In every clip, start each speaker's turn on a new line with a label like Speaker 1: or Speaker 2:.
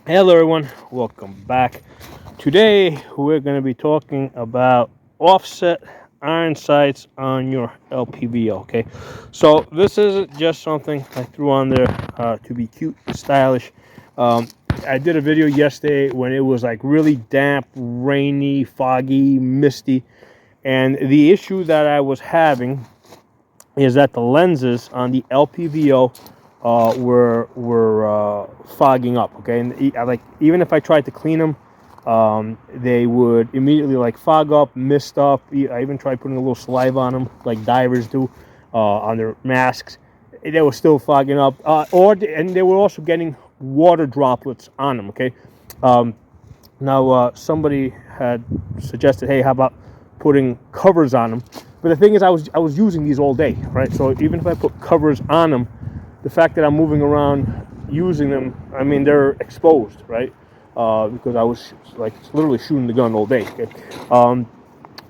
Speaker 1: Hello, everyone. Welcome back. Today, we're going to be talking about offset iron sights on your LPVO. Okay, so this isn't just something I threw on there to be cute and stylish. Um, I did a video yesterday when it was like really damp, rainy, foggy, misty, and the issue that I was having is that the lenses on the LPVO were fogging up. Okay, and like even if I tried to clean them, they would immediately like fog up, mist up. I even tried putting a little saliva on them, like divers do on their masks. They were still fogging up, and they were also getting water droplets on them. Okay, um, now, somebody had suggested, hey, how about putting covers on them? But the thing is, I was using these all day, right? So even if I put covers on them, the fact that I'm moving around using them, I mean, they're exposed, right? Because I was like literally shooting the gun all day. Okay?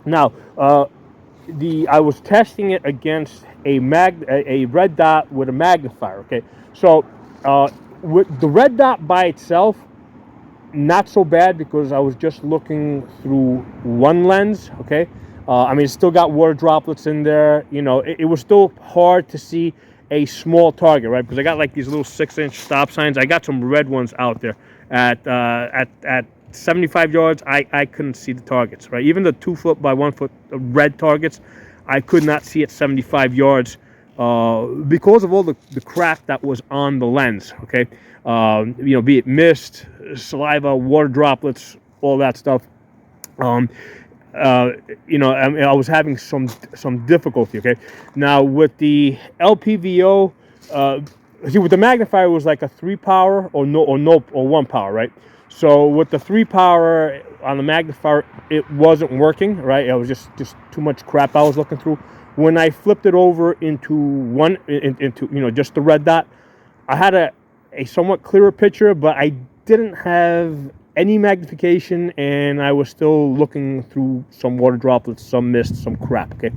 Speaker 1: Now, I was testing it against a red dot with a magnifier. Okay, so with the red dot by itself, not so bad because I was just looking through one lens. Okay, I mean, it's still got water droplets in there. You know, it was still hard to see a small target, right? Because I got like these little 6-inch stop signs. I got some red ones out there at 75 yards. I couldn't see the targets, right? Even the 2 foot by 1 foot red targets, I could not see at 75 yards because of all the crap that was on the lens. Okay, you know, be it mist, saliva, water droplets, all that stuff. Um, uh, you know, I was having some difficulty. Okay, now with the LPVO, see, with the magnifier it was like a 3 power or 1 power, right? So with the 3 power on the magnifier, it wasn't working, right? It was just too much crap I was looking through. When I flipped it over into just the red dot, I had a somewhat clearer picture, but I didn't have any magnification, and I was still looking through some water droplets, some mist, some crap. Okay,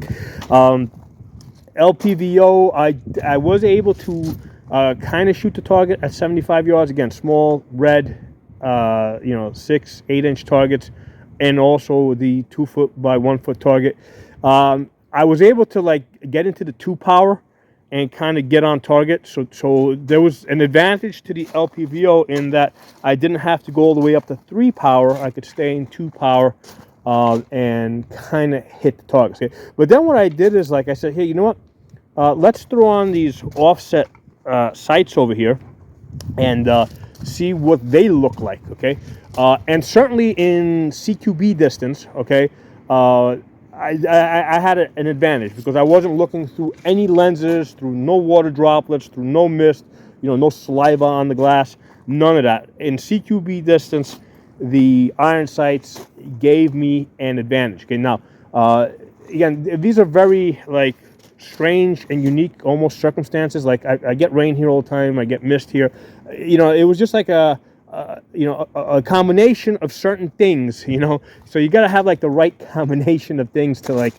Speaker 1: LPVO, I was able to kind of shoot the target at 75 yards. Again, small red, 6, 8-inch targets, and also the 2 foot by 1 foot target. I was able to like get into the 2 power and kind of get on target. So there was an advantage to the LPVO in that I didn't have to go all the way up to 3 power. I could stay in 2 power and kind of hit the targets. Okay? But then what I did is, like I said, hey, you know what? Let's throw on these offset sights over here and see what they look like. Okay, and certainly in CQB distance. Okay. I had an advantage because I wasn't looking through any lenses, through no water droplets, through no mist, no saliva on the glass, none of that. In CQB distance, the iron sights gave me an advantage. Okay, now, again, these are very like strange and unique almost circumstances. Like I get rain here all the time, I get mist here. It was just like a combination of certain things, so you got to have like the right combination of things to like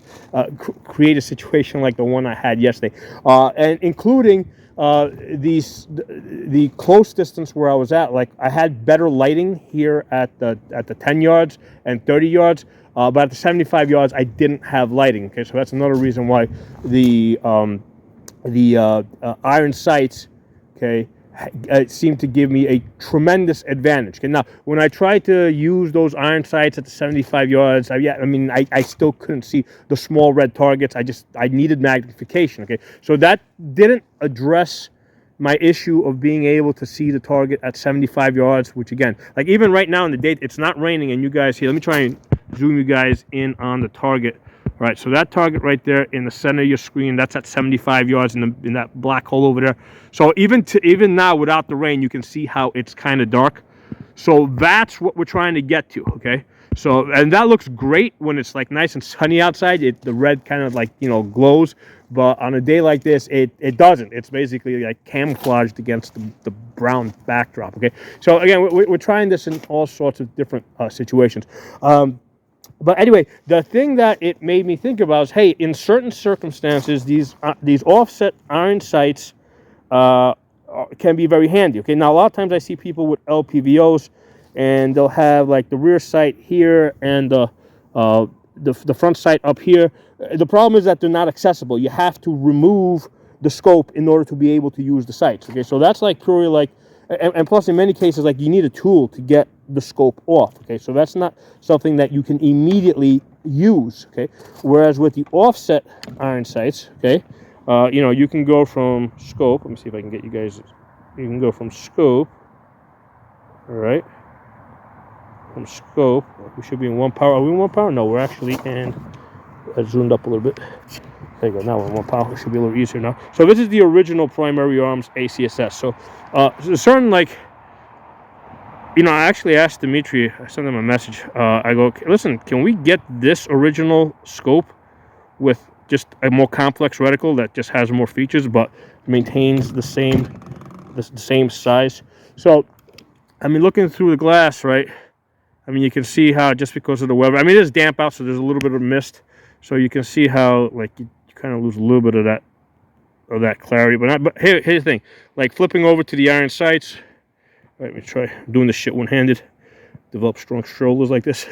Speaker 1: create a situation like the one I had yesterday, and including the close distance where I was at. Like I had better lighting here at the 10 yards and 30 yards, but at the 75 yards I didn't have lighting. Okay, so that's another reason why the iron sights, okay, seemed to give me a tremendous advantage. Okay, now, when I tried to use those iron sights at the 75 yards, I still couldn't see the small red targets. I needed magnification. Okay, so that didn't address my issue of being able to see the target at 75 yards, which again, like even right now in the day, it's not raining, and you guys here, let me try and zoom you guys in on the target. All right, so that target right there in the center of your screen, that's at 75 yards in that black hole over there. So even now without the rain, you can see how it's kind of dark. So that's what we're trying to get to, okay? So, and that looks great when it's like nice and sunny outside. The red kind of like, glows. But on a day like this, it doesn't. It's basically like camouflaged against the brown backdrop, okay? So again, we're trying this in all sorts of different situations. But anyway, the thing that it made me think about is, hey, in certain circumstances, these offset iron sights can be very handy. Okay, now a lot of times I see people with LPVOs, and they'll have like the rear sight here and the front sight up here. The problem is that they're not accessible. You have to remove the scope in order to be able to use the sights. Okay, so that's like purely like, and plus in many cases, like you need a tool to get the scope off. Okay, so that's not something that you can immediately use. Okay, whereas with the offset iron sights, okay, you know, you can go from scope. Let me see if I can get you guys. You can go from scope. All right. From scope, we should be in 1 power. Are we in 1 power? No, we're actually in. I zoomed up a little bit. There you go. Now we're in 1 power. It should be a little easier now. So this is the original primary arms ACSS. So there's certain, like, you know, I actually asked Dimitri. I sent him a message. I go, listen, can we get this original scope with just a more complex reticle that just has more features but maintains the same size? So I mean, looking through the glass, right? I mean, you can see how just because of the weather. I mean, it is damp out, so there's a little bit of mist. So you can see how, like, you kind of lose a little bit of that clarity. But here's the thing: like flipping over to the iron sights. Let me try doing this shit one-handed. Develop strong shoulders like this.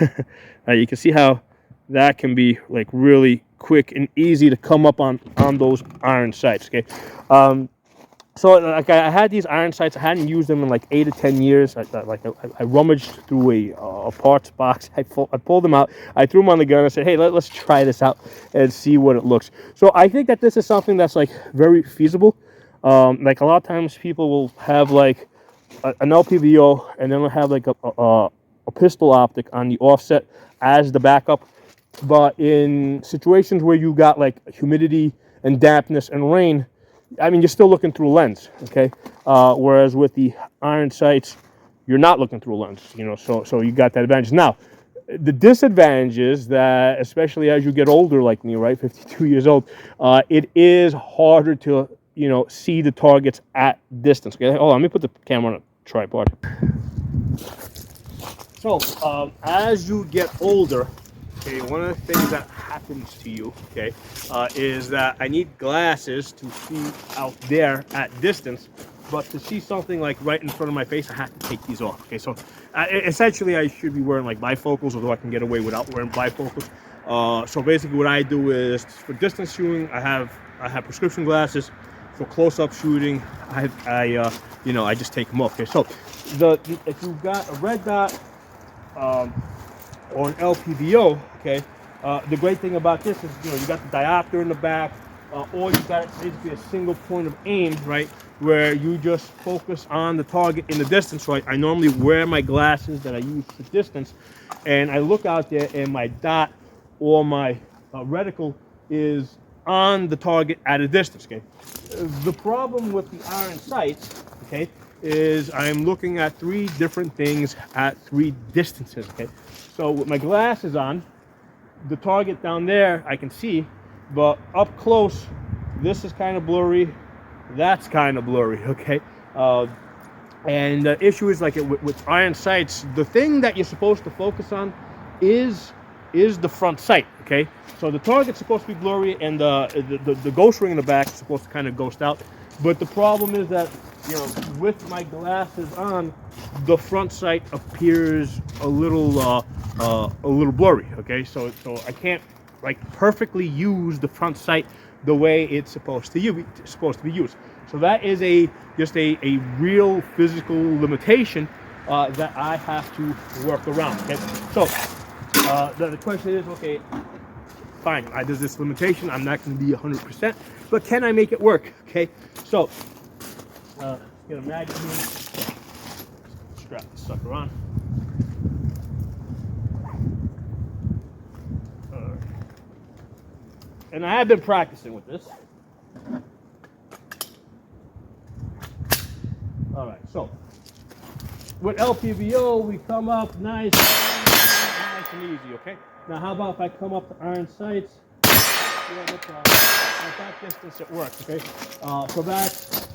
Speaker 1: You can see how that can be like really quick and easy to come up on those iron sights. Okay. So like I had these iron sights. I hadn't used them in like 8 to 10 years. I rummaged through a parts box. I pulled them out. I threw them on the gun. I said, hey, let's try this out and see what it looks. So I think that this is something that's like very feasible. Like a lot of times people will have like an LPVO, and then they'll have like a pistol optic on the offset as the backup. But in situations where you got like humidity and dampness and rain, I mean, you're still looking through a lens, okay? Whereas with the iron sights, you're not looking through a lens, you know, so you got that advantage. Now, the disadvantage is that, especially as you get older like me, right, 52 years old, it is harder to, you know, see the targets at distance, okay? Hold on, let me put the camera on a tripod. So, as you get older, okay, one of the things that happens to you, okay, is that I need glasses to see out there at distance, but to see something like right in front of my face, I have to take these off. Okay, so essentially I should be wearing like bifocals, although I can get away without wearing bifocals. So basically what I do is for distance shooting, I have prescription glasses. For close-up shooting, you know, I just take them off. Okay, so if you've got a red dot or an LPVO, okay, the great thing about this is, you know, you got the diopter in the back, or you got basically a single point of aim, right, where you just focus on the target in the distance. So I normally wear my glasses that I use for distance, and I look out there, and my dot or my reticle is on the target at a distance. Okay, the problem with the iron sights, okay, is I'm looking at 3 different things at 3 distances. Okay, so with my glasses on, the target down there I can see, but up close, this is kind of blurry, that's kind of blurry. Okay, and the issue is like with iron sights, the thing that you're supposed to focus on is the front sight. Okay, so the target's supposed to be blurry, and the ghost ring in the back is supposed to kind of ghost out. But the problem is that, you know, with my glasses on, the front sight appears a little blurry. Okay, so I can't like perfectly use the front sight the way it's supposed to be used. So that is just a real physical limitation that I have to work around. Okay, so the question is, okay, fine, there's this limitation. I'm not going to be 100%, but can I make it work? Okay, so get a magazine, strap this sucker on. And I have been practicing with this. All right, so with LPVO, we come up nice and easy. Okay. Now, how about if I come up to iron sights? Yeah, at that distance it works. Okay. So that's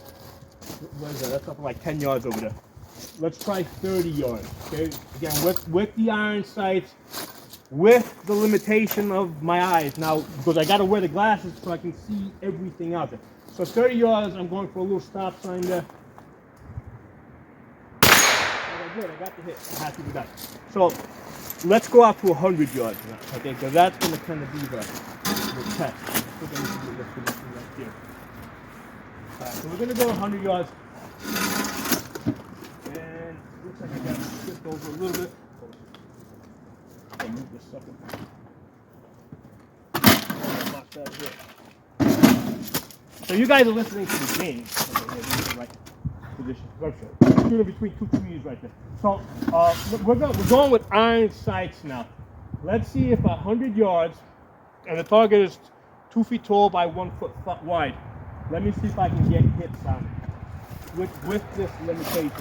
Speaker 1: what is that? That's up like 10 yards over there. Let's try 30 yards. Okay. Again, with the iron sights, with the limitation of my eyes now, because I got to wear the glasses so I can see everything out there. So 30 yards, I'm going for a little stop sign there. good. I got the hit. It has to be done. So let's go out to 100 yards now, okay? Because that's going to kind of be the test. I think I need to do this position right here. All right, so we're going to go 100 yards. And looks like I got to shift over a little bit. I'll move this sucker. So you guys are listening to the game. Okay, yeah, this is the right position. Shooting between two trees right there. So we're going with iron sights now. Let's see if 100 yards, and the target is 2 feet tall by 1 foot wide. Let me see if I can get hits on it with this limitation.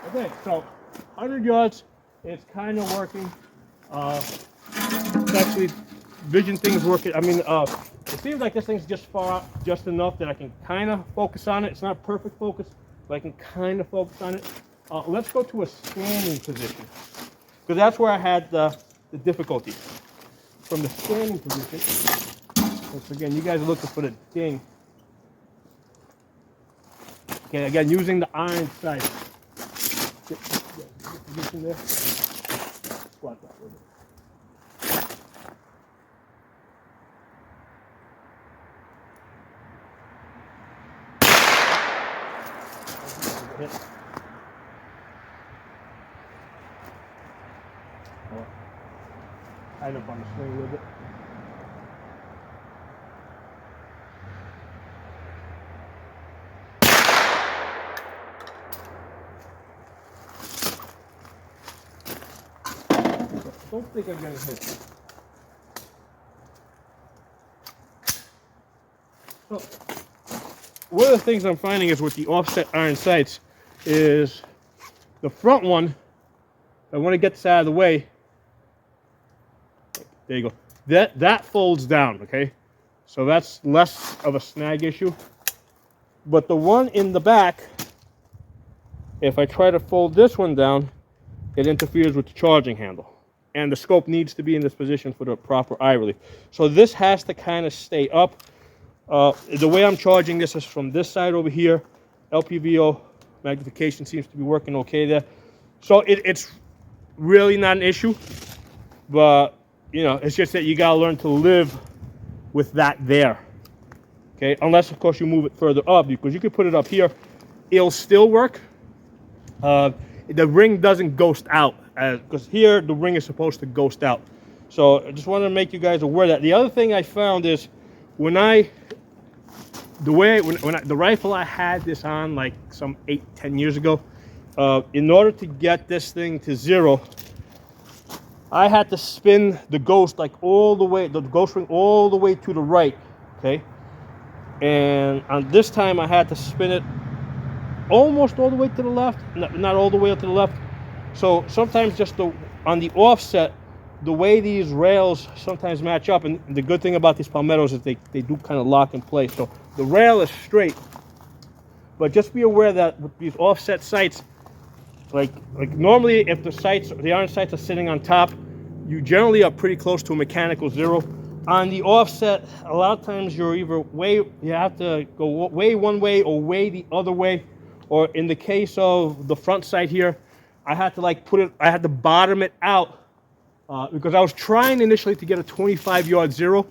Speaker 1: Okay, so 100 yards, it's kind of working. It's actually, vision thing's working. I mean, it seems like this thing's just far out just enough that I can kind of focus on it. It's not perfect focus, but I can kind of focus on it. Let's go to a scanning position, because that's where I had the difficulty. From the scanning position, once again, you guys are looking for the ding. Okay, again, using the iron sight. Get position there. Squat that a little bit. Hit. Tied up on the swing a little bit. I don't think I'm going to hit. So, one of the things I'm finding is with the offset iron sights is the front one, I want to get this out of the way. There you go. That folds down, okay? So that's less of a snag issue. But the one in the back, if I try to fold this one down, it interferes with the charging handle. And the scope needs to be in this position for the proper eye relief. So this has to kind of stay up. The way I'm charging this is from this side over here. LPVO magnification seems to be working okay there. So it's really not an issue. But, you know, it's just that you got to learn to live with that there. Okay, unless, of course, you move it further up, because you could put it up here. It'll still work. The ring doesn't ghost out, because here the ring is supposed to ghost out. So I just wanted to make you guys aware of that. The other thing I found is when the rifle I had this on like some 8-10 years ago, in order to get this thing to zero, I had to spin the ghost like all the way, the ghost ring all the way to the right, okay? And on this time I had to spin it almost all the way to the left, not all the way up to the left. So sometimes just on the offset, the way these rails sometimes match up, and the good thing about these palmettos is they do kind of lock in place. So the rail is straight, but just be aware that with these offset sights, like normally if the iron sights are sitting on top, you generally are pretty close to a mechanical zero. On the offset, a lot of times you have to go way one way or way the other way. Or in the case of the front sight here, I had to bottom it out because I was trying initially to get a 25-yard zero,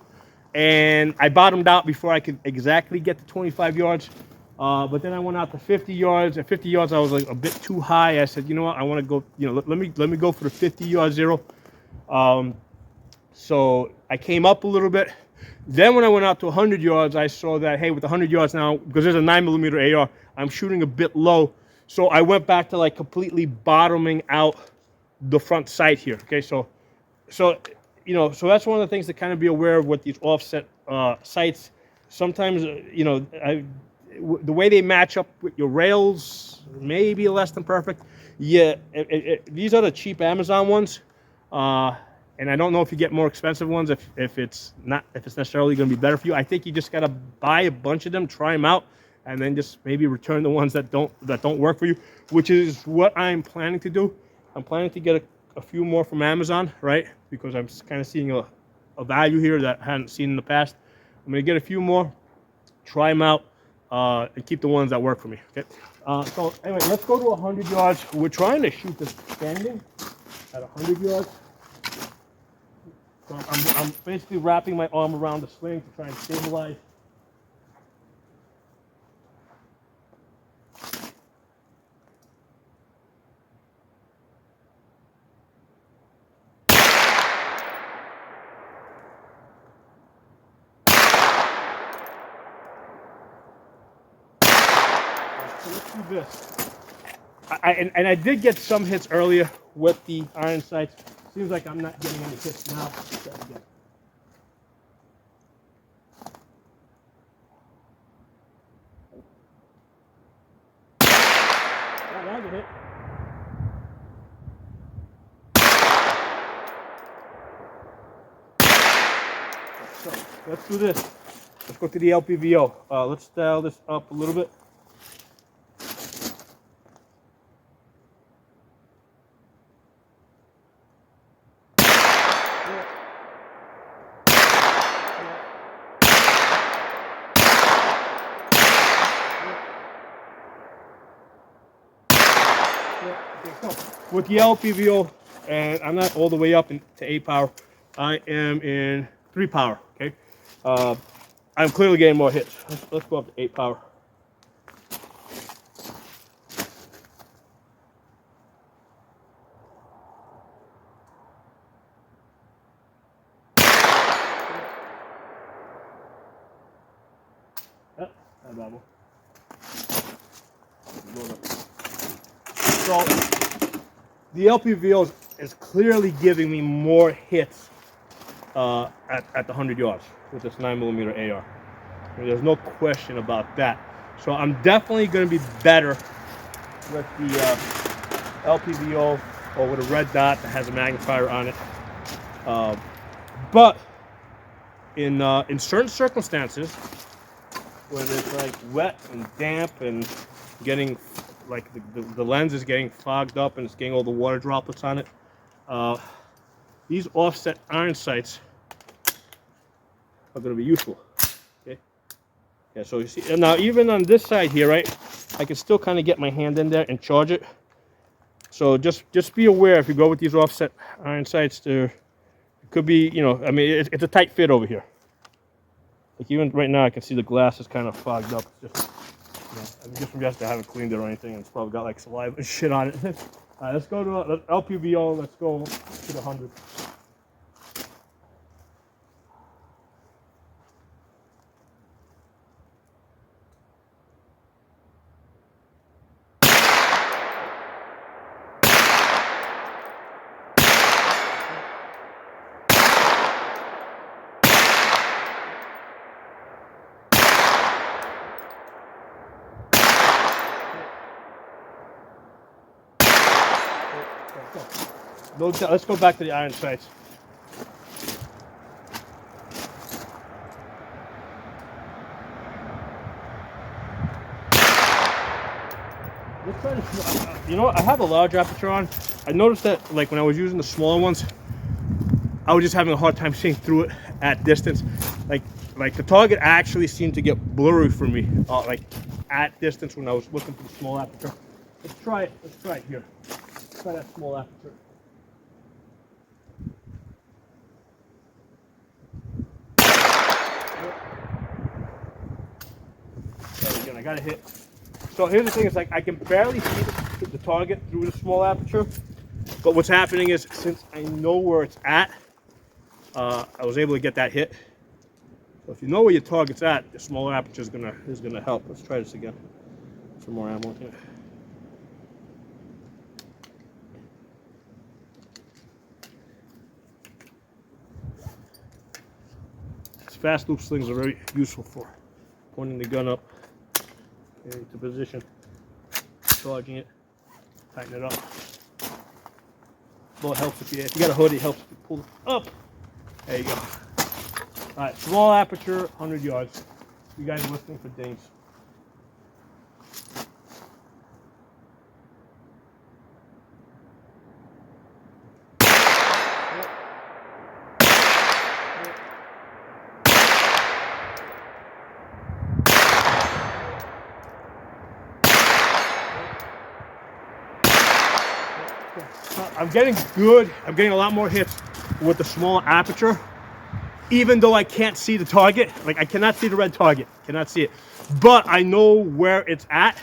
Speaker 1: and I bottomed out before I could exactly get to 25 yards. But then I went out to 50 yards. At 50 yards, I was like a bit too high. I said, you know what, I want to go. You know, let me go for the 50-yard zero. So I came up a little bit. Then when I went out to 100 yards, I saw that, hey, with 100 yards now, because there's a 9mm AR, I'm shooting a bit low. So I went back to like completely bottoming out the front sight here. Okay, so you know, so that's one of the things to kind of be aware of with these offset sights. Sometimes, you know, the way they match up with your rails may be less than perfect. Yeah, these are the cheap Amazon ones. And I don't know if you get more expensive ones if it's necessarily going to be better for you. I think you just got to buy a bunch of them, try them out, and then just maybe return the ones that don't work for you, which is what I'm planning to do. I'm planning to get a few more from Amazon, right? Because I'm kind of seeing a value here that I hadn't seen in the past. I'm going to get a few more, try them out, and keep the ones that work for me. Okay. So anyway, let's go to 100 yards. We're trying to shoot this standing at 100 yards. So I'm basically wrapping my arm around the sling to try and stabilize. So let's do this. And I did get some hits earlier with the iron sights. Seems like I'm not getting any hits now. Let's try it again. Oh, that was a hit. So let's do this. Let's go to the LPVO. Let's dial this up a little bit. With the LPVO, and I'm not all the way up to 8 power, I am in 3 power, okay? I'm clearly getting more hits. Let's go up to 8 power. So the LPVO is clearly giving me more hits at the 100 yards with this 9mm AR. I mean, there's no question about that. So I'm definitely going to be better with the LPVO or with a red dot that has a magnifier on it. But in certain circumstances, when it's like wet and damp and getting like the lens is getting fogged up and it's getting all the water droplets on it, these offset iron sights are going to be useful. Okay. Yeah. So you see, and now even on this side here, right, I can still kind of get my hand in there and charge it. So just be aware if you go with these offset iron sights, there could be, you know, I mean, it's a tight fit over here. Like even right now, I can see the glass is kind of fogged up. It's just, you know, I mean, just from yesterday, I haven't cleaned it or anything, and it's probably got like saliva and shit on it. All right, let's go to LPVO. Let's go to the 100. Let's go back to the iron sights. Let's try to, you know what, I have a large aperture on. I noticed that like when I was using the smaller ones, I was just having a hard time seeing through it at distance. Like the target actually seemed to get blurry for me, like at distance when I was looking for the small aperture. Let's try it. Let's try it here. Let's try that small aperture. Again, I got a hit. So here's the thing: it's like I can barely see the target through the small aperture. But what's happening is, since I know where it's at, I was able to get that hit. So if you know where your target's at, the smaller aperture is gonna help. Let's try this again. Some more ammo here. These fast loop slings are very useful for pointing the gun up into position, charging it, tighten it up. Well, it helps if you got a hoodie, it helps if you pull it up. There you go. All right, small aperture, 100 yards. You guys are listening for dings. I'm getting good. I'm getting a lot more hits with the small aperture, even though I can't see the target. Like, I cannot see the red target, cannot see it. But I know where it's at,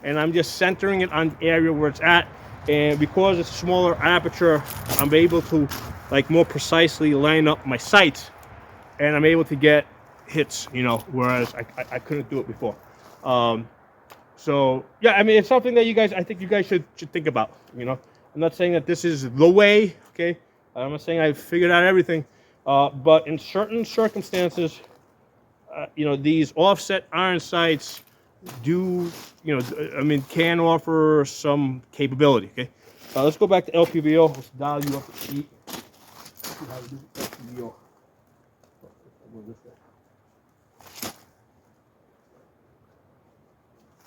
Speaker 1: and I'm just centering it on the area where it's at. And because it's smaller aperture, I'm able to like more precisely line up my sights, and I'm able to get hits, you know, whereas I couldn't do it before. So yeah, I mean, it's something that I think you guys should think about, you know. I'm not saying that this is the way, okay? I'm not saying I've figured out everything, but in certain circumstances, you know, these offset iron sights do, you know, I mean, can offer some capability, okay? Let's go back to LPVO. Let's dial you up the sheet. See how to do LPVO. Go this way.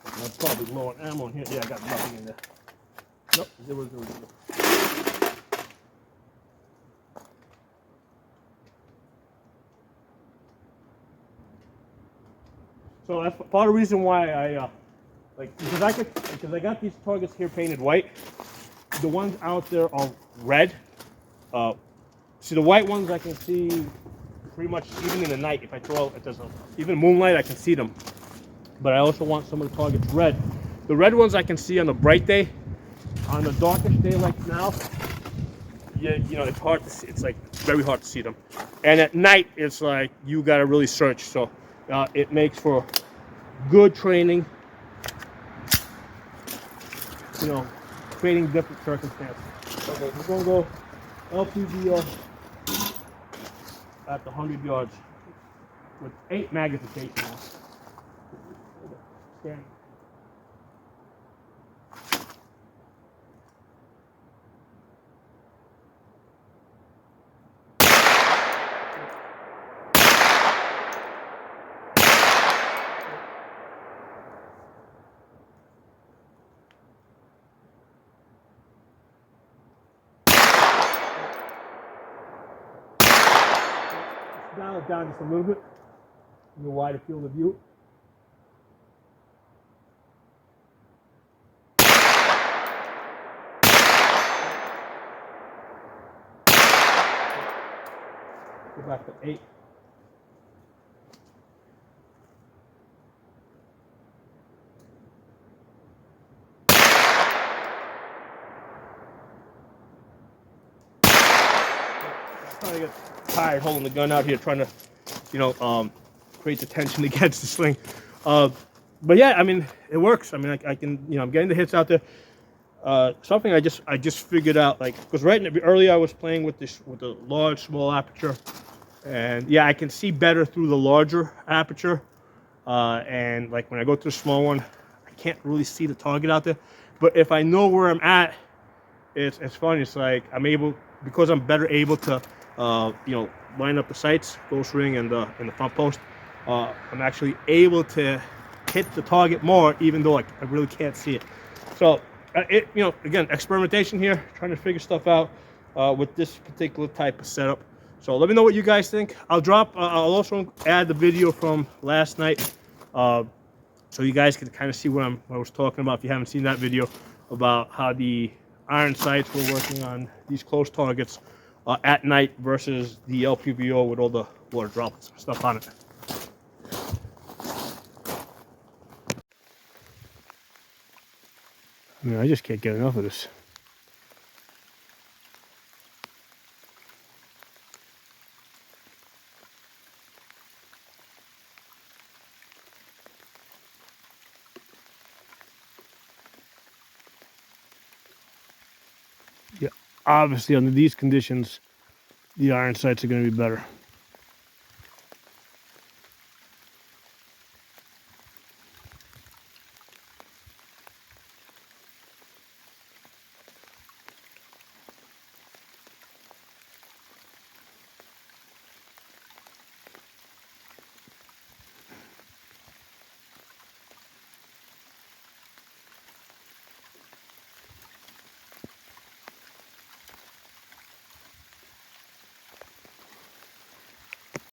Speaker 1: I'm probably low on ammo in here. Yeah, I got nothing in there. Nope, 0, 0, 0. So that's part of the reason why I because I got these targets here painted white. The ones out there are red. See, the white ones I can see pretty much even in the night. If I throw, even moonlight, I can see them. But I also want some of the targets red. The red ones I can see on a bright day. On a darkest day like now, you know, it's hard to see. It's like very hard to see them. And at night, it's like you gotta really search. So it makes for good training. You know, creating different circumstances. Okay, we're gonna go LPVO at the 100 yards with 8 magnification. Stand. Dial it down just a little bit. A little wider field of view. Go back to 8. I get tired holding the gun out here, trying to, you know, create the tension against the sling. But yeah, I mean, it works. I mean, I can, you know, I'm getting the hits out there. Something I just figured out, like, because earlier I was playing with the large, small aperture, and yeah, I can see better through the larger aperture. And like when I go to the small one, I can't really see the target out there. But if I know where I'm at, it's funny. It's like I'm able, because I'm better able to, you know, line up the sights, ghost ring, and the front post. I'm actually able to hit the target more, even though I really can't see it. So, you know, again, experimentation here, trying to figure stuff out with this particular type of setup. So let me know what you guys think. I'll also add the video from last night, so you guys can kind of see what I was talking about. If you haven't seen that video about how the iron sights were working on these close targets at night versus the LPVO with all the water droplets and stuff on it. I mean, I just can't get enough of this. Yeah, obviously under these conditions, the iron sights are going to be better.